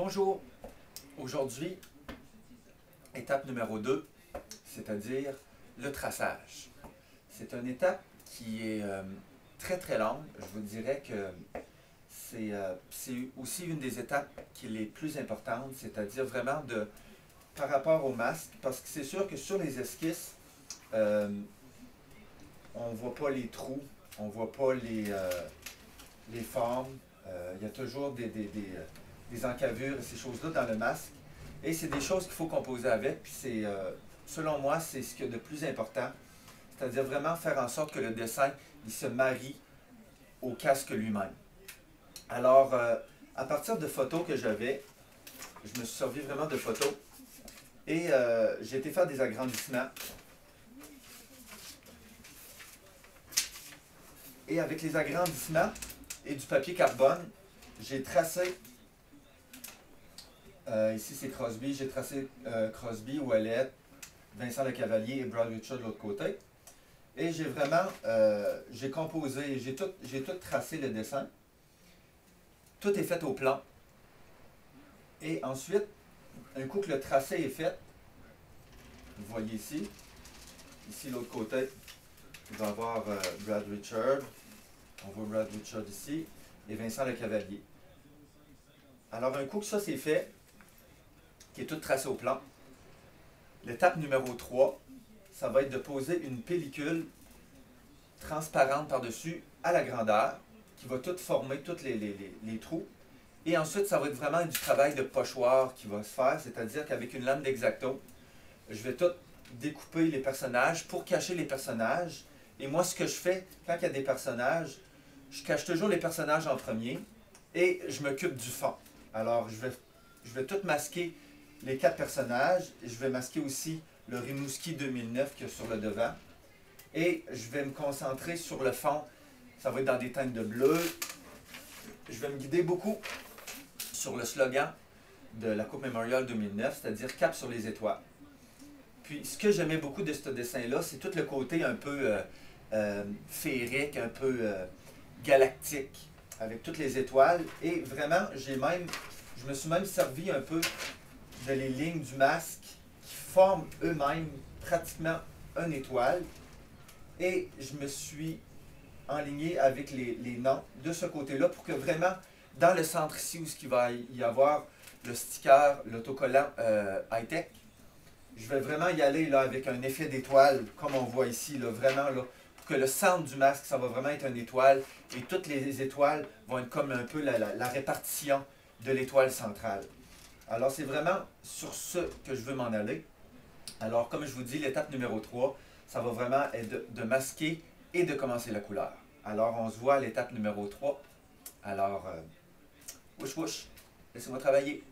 Bonjour, aujourd'hui, étape numéro 2, c'est-à-dire le traçage. C'est une étape qui est très très longue. Je vous dirais que c'est aussi une des étapes qui est les plus importantes, c'est-à-dire vraiment par rapport au masque, parce que c'est sûr que sur les esquisses, on ne voit pas les trous, on ne voit pas les formes. Il y a toujours des encavures et ces choses-là dans le masque. Et c'est des choses qu'il faut composer avec. Puis selon moi, c'est ce qu'il y a de plus important. C'est-à-dire vraiment faire en sorte que le dessin, il se marie au casque lui-même. Alors, à partir de photos que j'avais, je me suis servi vraiment de photos. Et j'ai été faire des agrandissements. Et avec les agrandissements et du papier carbone, j'ai tracé, ici c'est Crosby, j'ai tracé Crosby, Ouellet, Vincent Lecavalier et Brad Richard de l'autre côté. Et j'ai vraiment, j'ai composé, j'ai tout tracé le dessin. Tout est fait au plan. Et ensuite, un coup que le tracé est fait, vous voyez ici l'autre côté, il va y avoir Brad Richard, on voit Brad Richard ici, et Vincent Lecavalier. Alors un coup que ça c'est fait, qui est tout tracé au plan, l'étape numéro 3, ça va être de poser une pellicule transparente par-dessus à la grandeur, qui va tout former, tous les trous. Et ensuite, ça va être vraiment du travail de pochoir qui va se faire, c'est-à-dire qu'avec une lame d'X-Acto, je vais tout découper les personnages pour cacher les personnages. Et moi, ce que je fais, quand il y a des personnages, je cache toujours les personnages en premier et je m'occupe du fond. Alors, je vais tout masquer les 4 personnages. Je vais masquer aussi le Rimouski 2009 qu'il y a sur le devant. Et je vais me concentrer sur le fond. Ça va être dans des teintes de bleu. Je vais me guider beaucoup sur le slogan de la Coupe Memorial 2009, c'est-à-dire cap sur les étoiles. Puis, ce que j'aimais beaucoup de ce dessin-là, c'est tout le côté un peu féerique, un peu galactique, avec toutes les étoiles. Et vraiment, je me suis même servi un peu de les lignes du masque qui forment eux-mêmes pratiquement une étoile. Et je me suis enligné avec les noms de ce côté-là pour que vraiment, dans le centre ici, où il va y avoir le sticker, l'autocollant high-tech, je vais vraiment y aller là, avec un effet d'étoile, comme on voit ici, là, vraiment, là, pour que le centre du masque, ça va vraiment être une étoile, et toutes les étoiles vont être comme un peu la répartition de l'étoile centrale. Alors, c'est vraiment sur ce que je veux m'en aller. Alors, comme je vous dis, l'étape numéro 3, ça va vraiment être de masquer et de commencer la couleur. Alors, on se voit à l'étape numéro 3. Alors, wouch wouch, laissez-moi travailler.